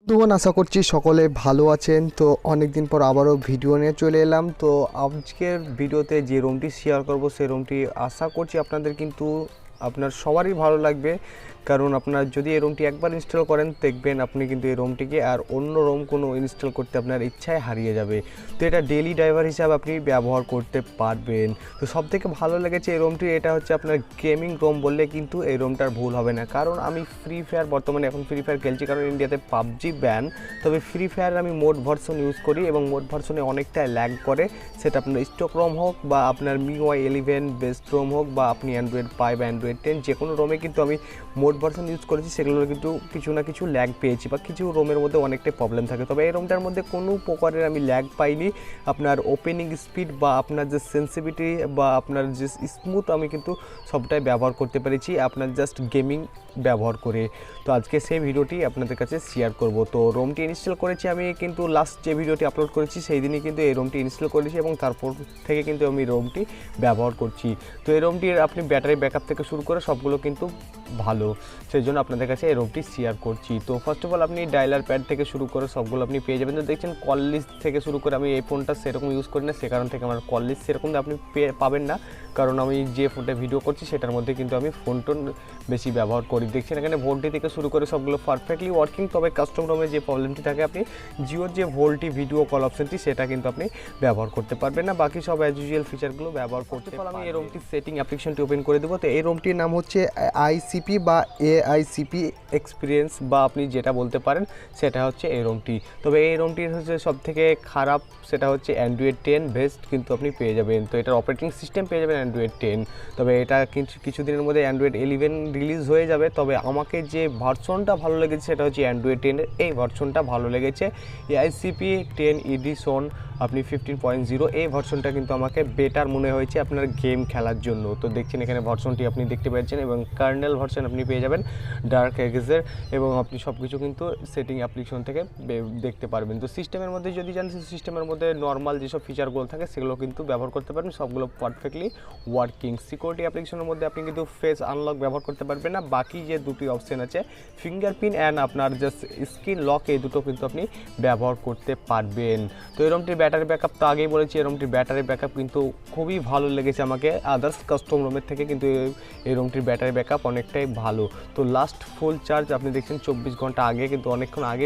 বন্ধুগণ, আশা করছি সকলে ভালো আছেন। তো অনেক দিন পর আবারও ভিডিও নিয়ে চলে এলাম। তো আজকের ভিডিওতে যে রুমটি শেয়ার করব সেই রুমটি আশা করছি আপনার সবারই ভালো লাগবে, কারণ আপনার যদি এই রুমটি একবার ইনস্টল করেন দেখবেন আপনি কিন্তু এই রুমটিকে আর অন্য রুম কোনো ইনস্টল করতে আপনার ইচ্ছায় হারিয়ে যাবে। তো এটা ডেইলি ড্রাইভার হিসাবে আপনি ব্যবহার করতে পারবেন। তো সবথেকে ভালো লেগেছে এই রুমটি, এটা হচ্ছে আপনার গেমিং রুম বললে কিন্তু এই রুমটার ভুল হবে না, কারণ আমি ফ্রি ফায়ার বর্তমানে এখন ফ্রি ফায়ার খেলছি, কারণ ইন্ডিয়াতে পাবজি ব্যান। তবে ফ্রি ফায়ার আমি মোড ভার্সন ইউজ করি এবং মোড ভার্সনে অনেকটাই ল্যাগ করে, সেটা আপনার স্টক রোম হোক বা আপনার মিউআই 11 বেস্ট রোম হোক বা আপনি অ্যান্ড্রয়েড 5 বা অ্যান্ড্রয়েড 10 যে কোনো রোমে কিন্তু আমি মোড ভার্সন ইউজ করেছি, সেগুলোর কিন্তু কিছু না কিছু ল্যাগ পেয়েছি বা কিছু রোমের মধ্যে অনেকটাই প্রবলেম থাকে। তবে এই রোমটার মধ্যে কোনো প্রকারের আমি ল্যাগ পাইনি। আপনার ওপেনিং স্পিড বা আপনার যে সেন্সিটিভিটি বা আপনার যে স্মুথ আমি কিন্তু সবটাই ব্যবহার করতে পেরেছি আপনার জাস্ট গেমিং ব্যবহার করে। তো আজকে সেই ভিডিওটি আপনাদের কাছে শেয়ার করব। তো রোমটি ইনস্টল করেছি আমি কিন্তু লাস্ট যে ভিডিওটি আপলোড করেছি সেই দিনই কিন্তু এই রোমটি ইনস্টল করেছি এবং তারপর থেকে কিন্তু আমি রোমটি ব্যবহার করছি। তো এই রোমটির আপনি ব্যাটারি ব্যাকআপ থেকে শুরু করে সবগুলো কিন্তু ভালো, সেই জন্য আপনাদের কাছে এই রোমটি শেয়ার করছি। তো ফার্স্ট অফ অল আপনি ডায়ালার প্যাড থেকে শুরু করে সবগুলো আপনি পেয়ে যাবেন। তো দেখছেন কল লিস্ট থেকে শুরু করে, আমি এই ফোনটা সেরকম ইউজ করি না, সে কারণ থেকে আমার কল লিস্ট সেরকম আপনি পাবেন না, কারণ আমি যে ফোনটা ভিডিও করছি সেটার মধ্যে কিন্তু আমি ফোন টোন বেশি ব্যবহার করি। দেখছেন এখানে ভোল্টি থেকে শুরু করে সবগুলো পারফেক্টলি ওয়ার্কিং। তবে কাস্টম রোমে যে প্রবলেমটি থাকে, আপনি জিওর যে ভোল্টি ভিডিও কল অপশনটি সেটা কিন্তু আপনি ব্যবহার করতে পারবেন না, বাকি সব অ্যাজ ইউজুয়াল ফিচারগুলো ব্যবহার করতে পারবেন। আমি এই রোমটির সেটিং অ্যাপ্লিকেশনটি ওপেন করে দেবো। তো এই রোমটির নাম হচ্ছে আইসিপি বা এআইসিপি এক্সপিরিয়েন্স বা আপনি যেটা বলতে পারেন সেটা হচ্ছে এই রোমটি। তবে এই রোমটির হচ্ছে সবথেকে খারাপ, সেটা হচ্ছে অ্যান্ড্রয়েড 10 বেস্ট কিন্তু আপনি পেয়ে যাবেন। তো এটার অপারেটিং সিস্টেম পেয়ে যাবেন অ্যান্ড্রয়েড 10। তবে এটা কিছুদিনের মধ্যে অ্যান্ড্রয়েড 11 রিলিজ হয়ে যাবে। তবে আমাকে যে ভার্সনটা ভালো লেগেছে সেটা হচ্ছে অ্যান্ড্রয়েড 10 এই ভার্সনটা ভালো লেগেছে। এআইসিপি 10 এডিশন আপনি 15.0 এই ভার্সনটা কিন্তু আমাকে বেটার মনে হয়েছে আপনার গেম খেলার জন্য। তো দেখছেন এখানে ভার্সনটি আপনি দেখতে পাচ্ছেন এবং কার্নেল ভার্সন আপনি পেয়ে যাবেন ডার্ক এগেজের, এবং আপনি সব কিছু কিন্তু সেটিং অ্যাপ্লিকেশন থেকে দেখতে পারবেন। তো সিস্টেমের মধ্যে যদি জানেন, সিস্টেমের মধ্যে নর্মাল যেসব ফিচারগুলো থাকে সেগুলো কিন্তু ব্যবহার করতে পারবেন, সবগুলো পারফেক্টলি ওয়ার্কিং। সিকিউরিটি অ্যাপ্লিকেশনের মধ্যে আপনি কিন্তু ফেস আনলক ব্যবহার করতে পারবেন না, বাকি যে দুটি অপশন আছে ফিঙ্গারপ্রিন্ট অ্যান্ড আপনার জাস্ট স্ক্রিন লক, এই দুটো কিন্তু আপনি ব্যবহার করতে পারবেন। তো এরমটির ব্যাটারি ব্যাকআপ তো আগেই বলেছি, এরমটির ব্যাটারি ব্যাকআপ কিন্তু খুবই ভালো লেগেছে আমাকে আদার্স কাস্টম রোমের থেকে, কিন্তু এই রুমটির ব্যাটারি ব্যাকআপ অনেকটাই ভালো। তো লাস্ট ফুল চার্জ আপনি দেখছেন 24 ঘন্টা আগে, কিন্তু অনেকক্ষণ আগে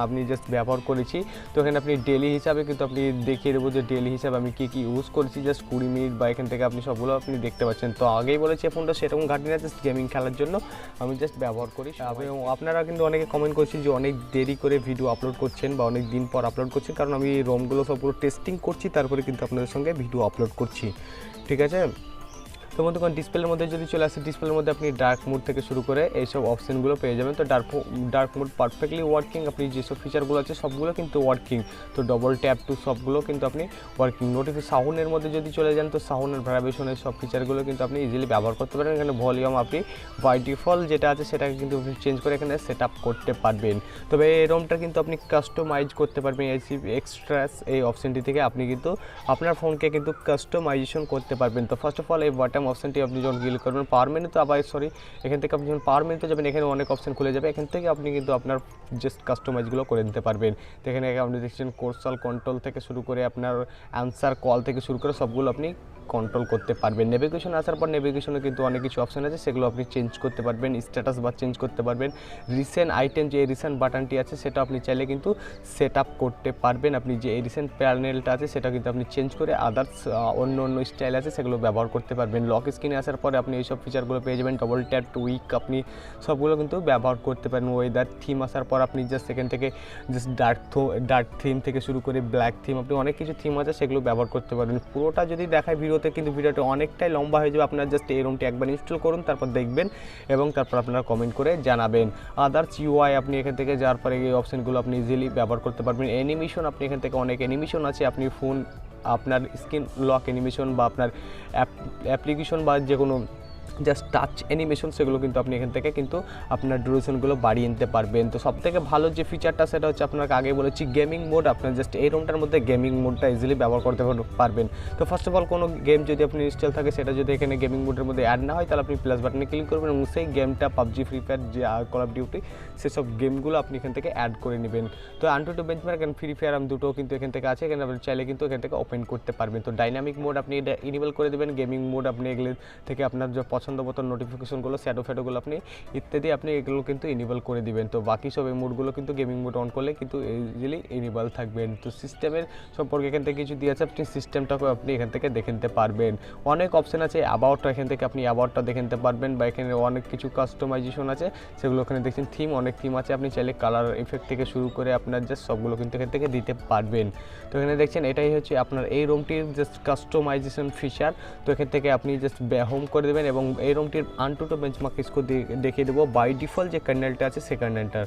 আপনি জাস্ট ব্যবহার করেছি। তো এখানে আপনি ডেলি হিসাবে কিন্তু আপনি দেখিয়ে দেবো যে ডেলি হিসাবে আমি কী ইউজ করেছি, জাস্ট 20 মিনিট বা এখান থেকে আপনি সবগুলো আপনি দেখতে পাচ্ছেন। তো আগেই বলেছি ফোনটা সেরকম ঘাটনি না, জাস্ট গেমিং খেলার জন্য আমি জাস্ট ব্যবহার করি। এবং আপনারা কিন্তু অনেকে কমেন্ট করছেন যে অনেক দেরি করে ভিডিও আপলোড করছেন বা অনেক দিন পর আপলোড করছেন, কারণ আমি রোমগুলো সবগুলো টেস্টিং করছি তারপরে কিন্তু আপনাদের সঙ্গে ভিডিও আপলোড করছি, ঠিক আছে। তো বন্ধুগণ, ডিসপ্লের মধ্যে যদি চলে আসে, ডিসপ্লের মধ্যে আপনি ডার্ক মোড থেকে শুরু করে এইসব অপশানগুলো পেয়ে যাবেন। তো ডার্ক মোড পারফেক্টলি ওয়ার্কিং, আপনি যেসব ফিচারগুলো আছে সবগুলো কিন্তু ওয়ার্কিং। তো ডবল ট্যাপ টু সবগুলো কিন্তু আপনি ওয়ার্কিং। সাউন্ডের মধ্যে যদি চলে যান, তো সাউন্ডের ভাইব্রেশনের সব ফিচারগুলো কিন্তু আপনি ইজিলি ব্যবহার করতে পারেন। এখানে ভলিউম আপনি বাই ডিফল্ট যেটা আছে সেটাকে কিন্তু চেঞ্জ করে এখানে সেট আপ করতে পারবেন। তবে এই রোমটা কিন্তু আপনি কাস্টমাইজ করতে পারবেন এক্সট্রাস এই অপশানটি থেকে, আপনি কিন্তু আপনার ফোনকে কিন্তু কাস্টমাইজেশন করতে পারবেন। তো ফার্স্ট অফ অল এই বাটন অপশানটি আপনি যখন ক্লিক করবেন পাওয়ার মেনু, তো আবার এখান থেকে আপনি যখন পাওয়ার মেনুতে যাবেন এখানে অনেক অপশান খুলে যাবে, এখান থেকে আপনি কিন্তু আপনার জাস্ট কাস্টমাইজগুলো করে দিতে পারবেন। তো এখানে আপনি দেখছেন কোর্সাল কন্ট্রোল থেকে শুরু করে আপনার অ্যান্সার কল থেকে শুরু করে সবগুলো আপনি কন্ট্রোল করতে পারবেন। নেভিগেশন আসার পর নেভিগেশনে কিন্তু অনেক কিছু অপশান আছে, সেগুলো আপনি চেঞ্জ করতে পারবেন, স্ট্যাটাস বার চেঞ্জ করতে পারবেন। রিসেন্ট আইটেম যে রিসেন্ট বাটনটি আছে সেটা আপনি চাইলে কিন্তু সেট আপ করতে পারবেন। আপনি যে রিসেন্ট প্যানেলটা আছে সেটা কিন্তু আপনি চেঞ্জ করে আদার্স অন্য স্টাইল আছে সেগুলো ব্যবহার করতে পারবেন। লক স্ক্রিনে আসার পরে আপনি এইসব ফিচারগুলো পেয়ে যাবেন। ডবল ট্যাপ টু উইক আপনি সবগুলো কিন্তু ব্যবহার করতে পারেন। ওয়েদার থিম আসার পর আপনি জাস্ট সেখান থেকে জাস্ট ডার্ক থিম থেকে শুরু করে ব্ল্যাক থিম, আপনি অনেক কিছু থিম আছে সেগুলো ব্যবহার করতে পারবেন। পুরোটা যদি দেখায় ভিডিওতে কিন্তু ভিডিওটা অনেকটাই লম্বা হয়ে যাবে। আপনার জাস্ট এই রুমটি একবার ইনস্টল করুন, তারপর দেখবেন এবং তারপর আপনারা কমেন্ট করে জানাবেন। আদার্স ইউআই আপনি এখান থেকে যাওয়ার পরে এই অপশানগুলো আপনি ইজিলি ব্যবহার করতে পারবেন। অ্যানিমেশন আপনি এখান থেকে অনেক অ্যানিমেশন আছে, আপনি ফোন আপনার স্ক্রিন লক অ্যানিমেশন বা আপনার অ্যাপ্লিকেশন বা যে কোনো জাস্ট টাচ অ্যানিমেশন সেগুলো কিন্তু আপনি এখান থেকে কিন্তু আপনার ডিউরেশনগুলো বাড়িয়ে নিতে পারবেন। তো সবথেকে ভালো যে ফিচারটা সেটা হচ্ছে আপনাকে আগে বলেছি গেমিং মোড। আপনার জাস্ট এই রুমটার মধ্যে গেমিং মোডটা ইজিলি ব্যবহার করতে পারবেন। তো ফার্স্ট অফ অল কোনো গেম যদি আপনি ইনস্টল থাকে সেটা যদি এখানে গেমিং মোডের মধ্যে অ্যাড না হয় তাহলে আপনি প্লাস বাটনে ক্লিক করবেন এবং সেই গেমটা পাবজি, ফ্রি ফায়ার, যে কল অফ ডিউটি সেসব গেমগুলো আপনি এখান থেকে অ্যাড করে নেবেন। তো AnTuTu benchmark and free fire দুটো কিন্তু এখান থেকে আছে, এখানে আপনি চাইলে কিন্তু এখান থেকে ওপেন করতে পারবেন। তো ডাইনামিক মোড আপনি এটা ইনেবল করে দেবেন। গেমিং মোড আপনি এগুলো থেকে আপনার যে পছন্দ মতো নোটিফিকেশনগুলো, শ্যাডো ফ্যাডোগুলো আপনি ইত্যাদি আপনি এগুলো কিন্তু ইনেবল করে দিবেন। তো বাকি সব এই মোডগুলো কিন্তু গেমিং মোড অন করলে কিন্তু ইজিলি ইনেবল থাকবেন। তো সিস্টেমের সম্পর্কে এখান থেকে কিছু দিয়েছে, আপনি সিস্টেমটাকে আপনি এখান থেকে দেখে নিতে পারবেন। অনেক অপশন আছে, অ্যাবাউটটা এখান থেকে আপনি অ্যাবাউটটা দেখে নিতে পারবেন, বা এখানে অনেক কিছু কাস্টমাইজেশন আছে সেগুলো ওখানে দেখছেন। থিম, অনেক থিম আছে, আপনি চাইলে কালার ইফেক্ট থেকে শুরু করে আপনার জাস্ট সবগুলো কিন্তু এখান থেকে দিতে পারবেন। তো এখানে দেখছেন এটাই হচ্ছে আপনার এই রুমটির জাস্ট কাস্টমাইজেশন ফিচার। তো এখান থেকে আপনি জাস্ট হোম করে দেবেন এবং এই রুমটির AnTuTu বেঞ্চমার্ক স্কোর দেখিয়ে দেবো। বাই ডিফল্ট যে কার্নেলটা আছে সেই কার্নেলটার,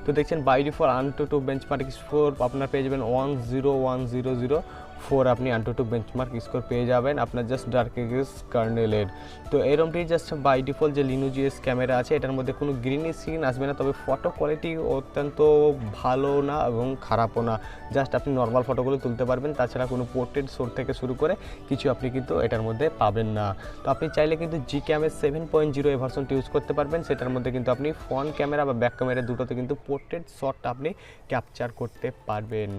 তো দেখছেন by default AnTuTu benchmark score আপনার পেয়ে যাবেন 101,004 আপনি AnTuTu বেঞ্চমার্ক স্কোর পেয়ে যাবেন আপনার জাস্ট ডার্ক এগেস কার্নেলের। তো এরমটি জাস্ট বাই ডিফল্ট যে লিনোজিএস ক্যামেরা আছে এটার মধ্যে কোনো গ্রিন স্ক্রিন আসবে না, তবে ফটো কোয়ালিটি অত্যন্ত ভালো না এবং খারাপও না, জাস্ট আপনি নর্মাল ফটোগুলো তুলতে পারবেন, তাছাড়া কোনো পোর্ট্রেট শট থেকে শুরু করে কিছু আপনি কিন্তু এটার মধ্যে পাবেন না। তো আপনি চাইলে কিন্তু Gcam-এর 7.0 এই ভার্সনটি ইউজ করতে পারবেন, সেটার মধ্যে কিন্তু আপনি ফ্রন্ট ক্যামেরা বা ব্যাক ক্যামেরা দুটোতে কিন্তু পোর্ট্রেট শটটা আপনি ক্যাপচার করতে পারবেন।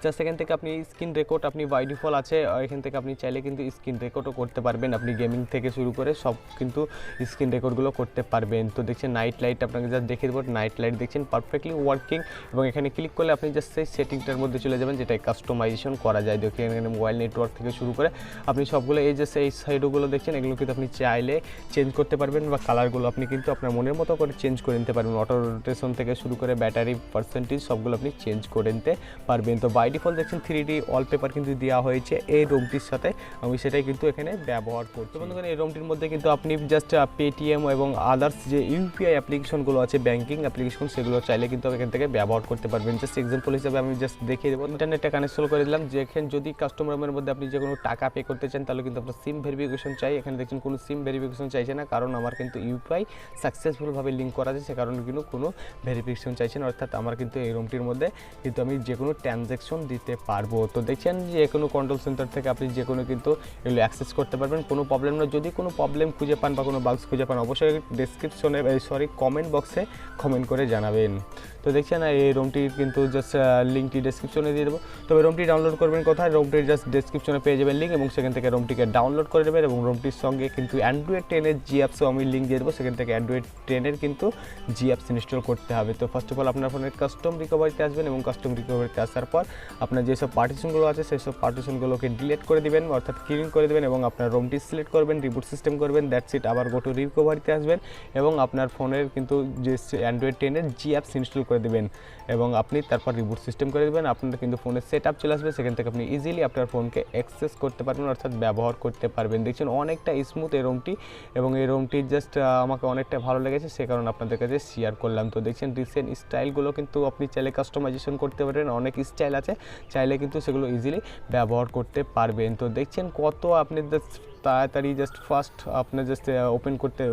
জাস্ট এখান থেকে আপনি স্ক্রিন রেকর্ড আপনি বাই ডিফল্ট আছে, এখান থেকে আপনি চাইলে কিন্তু স্ক্রিন রেকর্ডও করতে পারবেন, আপনি গেমিং থেকে শুরু করে সব কিন্তু স্ক্রিন রেকর্ডগুলো করতে পারবেন। তো দেখছেন নাইট লাইট আপনাকে জাস্ট দেখে দেবো, নাইট লাইট দেখছেন পারফেক্টলি ওয়ার্কিং, এবং এখানে ক্লিক করলে আপনি জাস্ট সেই সেটিংটার মধ্যে চলে যাবেন যেটা কাস্টমাইজেশন করা যায়। দেখেন এখানে মোবাইল নেটওয়ার্ক থেকে শুরু করে আপনি সবগুলো এই যে সেই সাইডগুলো দেখছেন এগুলো কিন্তু আপনি চাইলে চেঞ্জ করতে পারবেন, বা কালারগুলো আপনি কিন্তু আপনার মনের মতো করে চেঞ্জ করে নিতে পারবেন। অটো রোটেশন থেকে শুরু করে ব্যাটারি পার্সেন্টেজ সবগুলো আপনি চেঞ্জ করে নিতে পারবেন। তো বাই ডিফল্ট দেখছেন 3D ওয়ালপেপার কিন্তু দেওয়া হয়েছে এই রুমটির সাথে, আমি সেটাই কিন্তু এখানে ব্যবহার করছি। বন্ধুগণ এই রুমটির মধ্যে কিন্তু আপনি জাস্ট পেটিএম এবং আদার্স যে ইউপিআই অ্যাপ্লিকেশনগুলো আছে, ব্যাঙ্কিং অ্যাপ্লিকেশন, সেগুলো চাইলে কিন্তু এখান থেকে ব্যবহার করতে পারবেন। জাস্ট এক্সাম্পল হিসেবে আমি জাস্ট দেখিয়ে দেবো, ইন্টারনেটটা কানেকশন করে দিলাম, যেখানে যদি কাস্টমারের মধ্যে আপনি যে কোনো টাকা পে করতে চান তাহলে কিন্তু আপনার সিম ভেরিফিকেশন চাই। এখানে দেখছেন কোনো সিম ভেরিফিকেশন চাইছে না, কারণ আমার কিন্তু ইউপিআই সাকসেসফুলভাবে লিঙ্ক করা আছে, সে কারণে কিন্তু কোনো ভেরিফিকেশন চাইছে না, অর্থাৎ আমার কিন্তু এই রুমটির মধ্যে কিন্তু আমি যে কোনো ট্রানজ্যাকশন দিতে পারবো। তো দেখছেন যে কোনো কন্ট্রোল সেন্টার থেকে আপনি যে কোনো কিন্তু এগুলো অ্যাক্সেস করতে পারবেন, কোনো প্রবলেম না। যদি কোনো প্রবলেম খুঁজে পান বা কোনো বাগস খুঁজে পান অবশ্যই ডেসক্রিপশনে কমেন্ট বক্সে কমেন্ট করে জানাবেন। তো দেখছেন এই রুমটির কিন্তু জাস্ট লিঙ্কটি ডেসক্রিপশনে দিয়ে দেবো। তবে রুমটি ডাউনলোড করবেন কোথায়, রুমটির জাস্ট ডেসক্রিপশনে পেয়ে যাবেন লিঙ্ক, এবং সেখান থেকে রুমটিকে ডাউনলোড করে দেবেন। এবং রুমটির সঙ্গে কিন্তু অ্যান্ড্রয়েড 10-এর জি অ্যাপসও আমি লিঙ্ক দিয়ে দেবো, সেখান থেকে অ্যান্ড্রয়েড 10-এর কিন্তু জি অ্যাপস ইনস্টল করতে হবে। তো ফার্স্ট অফ অল আপনার ফোনের কাস্টম রিকভারিতে আসবেন, এবং কাস্টম রিকভারিতে আসার পর আপনার যেসব পার্টিশনগুলো আছে সেই সব পার্টিশনগুলোকে ডিলিট করে দিবেন, অর্থাৎ ক্লিন করে দেবেন, এবং আপনার রুমটি সিলেক্ট করবেন, রিবুট সিস্টেম করবেন, দ্যাটস ইট। আবার গো টু রিকভারিতে আসবেন এবং আপনার ফোনের কিন্তু যে অ্যান্ড্রয়েড 10-এর জি অ্যাপস ইনস্টল করে দেবেন, এবং আপনি তারপর রিবুট সিস্টেম করে দেবেন। আপনার কিন্তু ফোনের সেট আপ চলে আসবে, সেখান থেকে আপনি ইজিলি আপনার ফোনকে অ্যাক্সেস করতে পারবেন, অর্থাৎ ব্যবহার করতে পারবেন। দেখছেন অনেকটা স্মুথ এই রুমটি, এবং এই রুমটি জাস্ট আমাকে অনেকটা ভালো লেগেছে, সে কারণে আপনাদের কাছে শেয়ার করলাম। তো দেখছেন রিসেন্ট স্টাইলগুলো কিন্তু আপনি চাইলে কাস্টমাইজেশন করতে পারেন, অনেক স্টাইল আছে, চাইলে কিন্তু সেগুলো ইজিলি ব্যবহার করতে পারবেন। তো দেখছেন কত আপনি তাড়াতাড়ি জাস্ট ফার্স্ট আপনার জাস্ট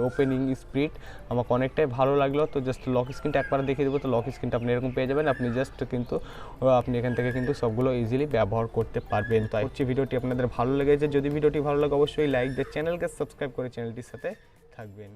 ওপেনিং স্পিড আমাকে অনেকটাই ভালো লাগলো। তো জাস্ট লক স্ক্রিনটা একবার দেখিয়ে দেবো। তো লক স্ক্রিনটা আপনি এরকম পেয়ে যাবেন, আপনি জাস্ট কিন্তু আপনি এখান থেকে কিন্তু সবগুলো ইজিলি ব্যবহার করতে পারবেন। তো হচ্ছে ভিডিওটি আপনাদের ভালো লেগেছে, যদি ভিডিওটি ভালো লাগে অবশ্যই লাইক দিয়ে চ্যানেলকে সাবস্ক্রাইব করে চ্যানেলটির সাথে থাকবেন।